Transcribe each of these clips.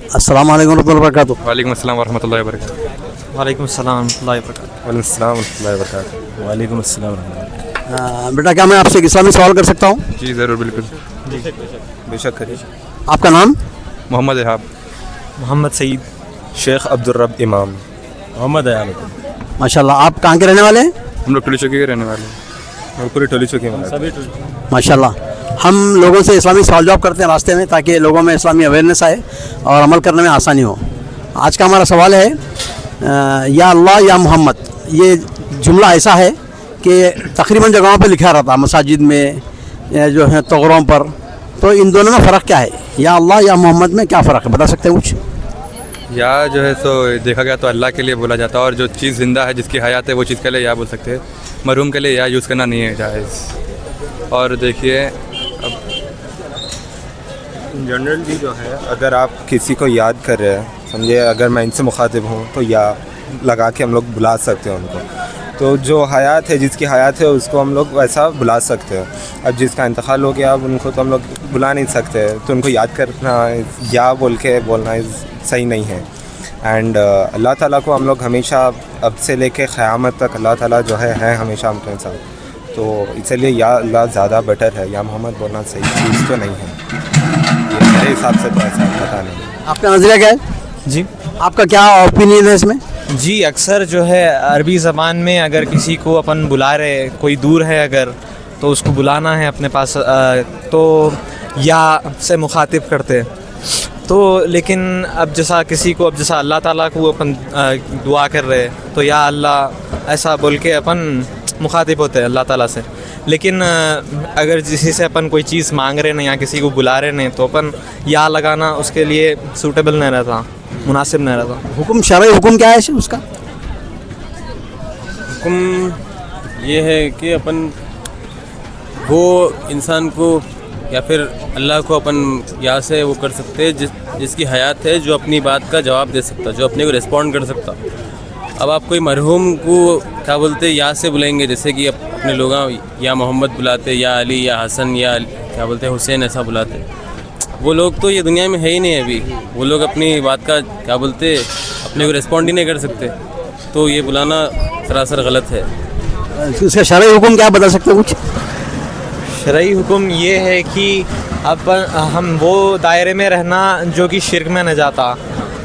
अस्सलाम वालेकुम रहमतुल्लाहि व बरकातुहू। वालेकुम अस्सलाम वरहमतुल्लाहि वबरकातुहू। वालेकुम अस्सलाम वरहमतुल्लाहि वबरकातुहू। वालेकुम अस्सलाम वरहमतुल्लाहि वबरकातुहू। वालेकुम अस्सलाम वरहमतुल्लाहि। बेटा क्या मैं आपसे एक इस्लामी सवाल कर सकता हूँ? जी ज़रूर, बिल्कुल, बेशक करिए। आपका नाम? मोहम्मद इहाब। मोहम्मद सईद। शेख अब्दुल रब इमाम। मोहम्मद अयाल। माशाल्लाह। आप कहाँ के रहने वाले हैं? हम लोग टोली चौकी के रहने वाले हैं। पूरी टोली चौकी में सभी। माशाल्लाह। हम लोगों से इस्लामी सवाल जवाब करते हैं रास्ते में, ताकि लोगों में इस्लामी अवेयरनेस आए और अमल करने में आसानी हो। आज का हमारा सवाल है या अल्लाह या मोहम्मद। ये जुमला ऐसा है कि तकरीबन जगहों पे लिखा रहता है, मसाजिद में या जो है तगरों पर। तो इन दोनों में फ़र्क क्या है? या अल्लाह या मोहम्मद में क्या फ़र्क है, बता सकते हैं कुछ? या जो है सो देखा गया तो अल्लाह के लिए बोला जाता है, और जो चीज़ ज़िंदा है जिसकी हयात है वो चीज़ के लिए या बोल सकते हैं। मरहूम के लिए या यूज़ करना नहीं है जायज़। और देखिए अब जनरली जो है, अगर आप किसी को याद कर रहे हैं, समझे, अगर मैं इनसे मुखातिब हूँ तो या लगा के हम लोग बुला सकते हैं उनको। तो जो हयात है, जिसकी हयात है, उसको हम लोग वैसा बुला सकते हैं। अब जिसका इंतकाल हो गया, अब उनको तो हम लोग बुला नहीं सकते, तो उनको याद करना या बोल के बोलना सही नहीं है। एंड अल्लाह ताला को हम लोग हमेशा, अब से लेके क़यामत तक अल्लाह ताला जो है हमेशा हम साथ। तो इसलिए या अल्लाह ज़्यादा बेटर है, या मोहम्मद बोलना सही चीज़ तो नहीं है। ये मेरे हिसाब से तो ऐसा पता नहीं। आपका नज़रिया क्या है? जी आपका क्या ओपिनियन है इसमें? जी, अक्सर जो है अरबी ज़बान में अगर किसी को अपन बुला रहे, कोई दूर है अगर, तो उसको बुलाना है अपने पास, तो या से मुखातिब करते। तो लेकिन अब जैसा किसी को, अब जैसा अल्लाह ताला को अपन दुआ कर रहे, तो या अल्लाह ऐसा बोल के अपन मुखातिब होते हैं अल्लाह ताला से। लेकिन अगर किसी से अपन कोई चीज़ मांग रहे नहीं या किसी को बुला रहे नहीं, तो अपन या लगाना उसके लिए सूटेबल नहीं रहता, मुनासिब नहीं रहता। हुक्म, शरई हुक्म क्या है उसका? हुक्म ये है कि अपन वो इंसान को या फिर अल्लाह को अपन यहाँ से वो कर सकते हैं जिसकी हयात है, जो अपनी बात का जवाब दे सकता, जो अपने को रिस्पॉन्ड कर सकता। अब आप कोई मरहूम को क्या बोलते या से बुलाएंगे, जैसे कि अपने लोग या मोहम्मद बुलाते, या अली, या हसन, या क्या बोलते हैं हुसैन, ऐसा बुलाते। वो लोग तो ये दुनिया में है ही नहीं अभी। वो लोग अपनी बात का क्या बोलते अपने को रिस्पॉन्ड ही नहीं कर सकते। तो ये बुलाना सरासर गलत है। इसका शरई हुक्म क्या बता सकते हैं कुछ? शरई हुक्म ये है कि अब हम वो दायरे में रहना जो कि शिर्क में न जाता।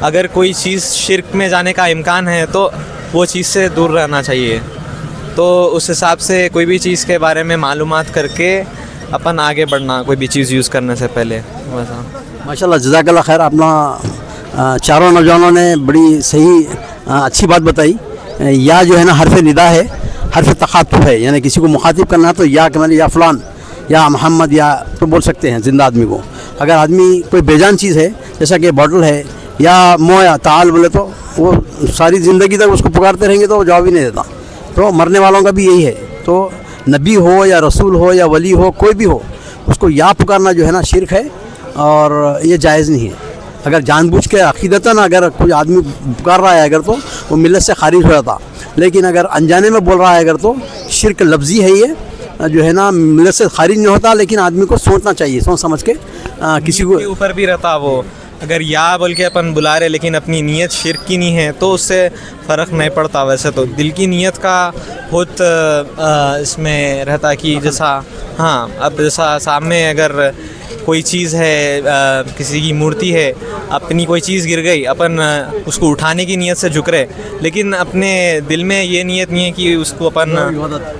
अगर कोई चीज़ शिर्क में जाने का इम्कान है तो वो चीज़ से दूर रहना चाहिए। तो उस हिसाब से कोई भी चीज़ के बारे में मालूमात करके अपन आगे बढ़ना, कोई भी चीज़ यूज़ करने से पहले। वैसा माशाल्लाह, जज़ाकल्लाह खैर। अपना चारों नौजवानों ने बड़ी सही अच्छी बात बताई। या जो है ना हरफ निदा है, हरफ तखातुब है, यानी किसी को मुखातिब करना है तो या कमल, या फ़लान, या मोहम्मद, या तो बोल सकते हैं ज़िंदा आदमी को। अगर आदमी कोई बेजान चीज़ है, जैसा कि बॉटल है, या मो या ताल बोले, तो वो सारी ज़िंदगी तक उसको पुकारते रहेंगे तो वो जवाब ही नहीं देता। तो मरने वालों का भी यही है। तो नबी हो या रसूल हो या वली हो, कोई भी हो, उसको या पुकारना जो है ना शिर्क है, और ये जायज़ नहीं है। अगर जानबूझ के अक़ीदतन अगर कोई आदमी पुकार रहा है अगर, तो वो मिल्लत से खारिज हो जाता। लेकिन अगर अनजाने में बोल रहा है अगर, तो शिर्क लफ्ज़ी है, ये जो है ना मिल्लत से खारिज नहीं होता। लेकिन आदमी को सोचना चाहिए, सोच समझ के किसी को के ऊपर भी रहता। वो अगर या बोल के अपन बुला रहे लेकिन अपनी नीयत शिर्क की नहीं है, तो उससे फ़र्क नहीं पड़ता। वैसे तो दिल की नीयत का बहुत इसमें रहता कि जैसा, हाँ, अब जैसा सामने अगर कोई चीज़ है, किसी की मूर्ति है, अपनी कोई चीज़ गिर गई, अपन उसको उठाने की नीयत से झुक रहे, लेकिन अपने दिल में ये नीयत नहीं है कि उसको अपन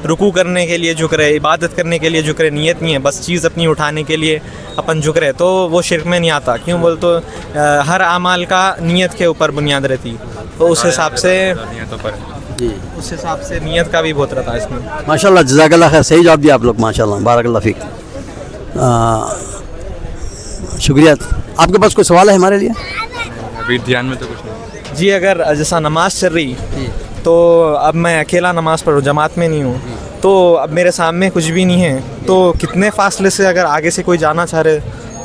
रुकू करने के लिए झुक रहे, इबादत करने के लिए झुक रहे, नीयत नहीं है, बस चीज़ अपनी उठाने के लिए अपन झुक रहे, तो वो शिर्क में नहीं आता। क्यों बोल तो हर अमाल का नीयत के ऊपर बुनियाद रहती। तो उस हिसाब से जी, उस हिसाब से नीयत का भी बहुत रहता है इसमें। माशाल्लाह, जज़ाकल्लाह खैर। सही जवाब दिया आप लोग, माशाल्लाह, बारकल्लाह फ़ीक। शुक्रिया। आपके पास कोई सवाल है हमारे लिए? अभी ध्यान में तो कुछ नहीं। जी, अगर जैसा नमाज़ चल रही, तो अब मैं अकेला नमाज़ पढ़ूँ, जमात में नहीं हूँ, तो अब मेरे सामने कुछ भी नहीं है, तो कितने फासले से अगर आगे से कोई जाना चाह रहे,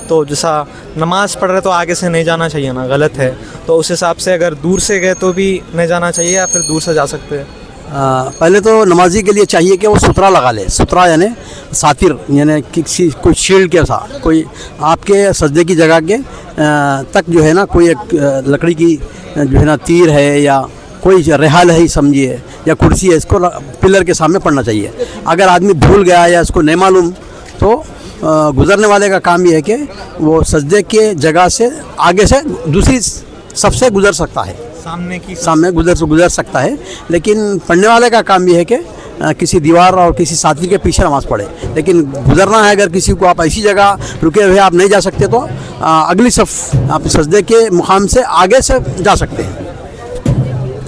तो जैसा नमाज़ पढ़ रहे तो आगे से नहीं जाना चाहिए ना, गलत है। तो उस हिसाब से अगर दूर से गए तो भी नहीं जाना चाहिए, या फिर दूर से जा सकते हैं? पहले तो नमाजी के लिए चाहिए कि वो सुतरा लगा ले। सुतरा यानी सातिर, यानी किसी कोई शील्ड के साथ कोई आपके सजदे की जगह के तक जो है ना कोई एक लकड़ी की जो है ना तीर है या कोई रेहाल है ही समझिए या कुर्सी है, इसको पिलर के सामने पड़ना चाहिए। अगर आदमी भूल गया या इसको नहीं मालूम तो गुज़रने वाले का काम ये है कि वो सजदे के जगह से आगे से दूसरी सफ से गुज़र सकता है, सामने गुज़र सकता है। लेकिन पढ़ने वाले का काम ये है कि किसी दीवार और किसी साथी के पीछे नमाज़ पढ़े। लेकिन गुज़रना है अगर किसी को, आप ऐसी जगह रुके हुए आप नहीं जा सकते तो अगली सफ़ आप सजदे के मुकाम से आगे से जा सकते हैं।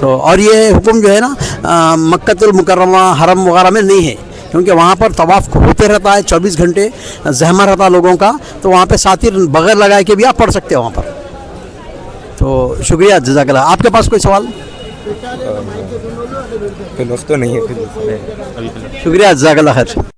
तो और ये हुक्म जो है ना मक्कतुल मुकर्रमा हरम वगैरह में नहीं है, क्योंकि वहाँ पर तवाफ़ होते रहता है, 24 घंटे ज़हमत रहता है लोगों का, तो वहाँ पे सातिर बग़ैर लगाए के भी आप पढ़ सकते हो वहाँ पर। तो शुक्रिया, जज़ाकल्लाह। आपके पास कोई सवाल? फिर वक्त तो नहीं है, फिर शुक्रिया, जज़ाकल्लाह खैर।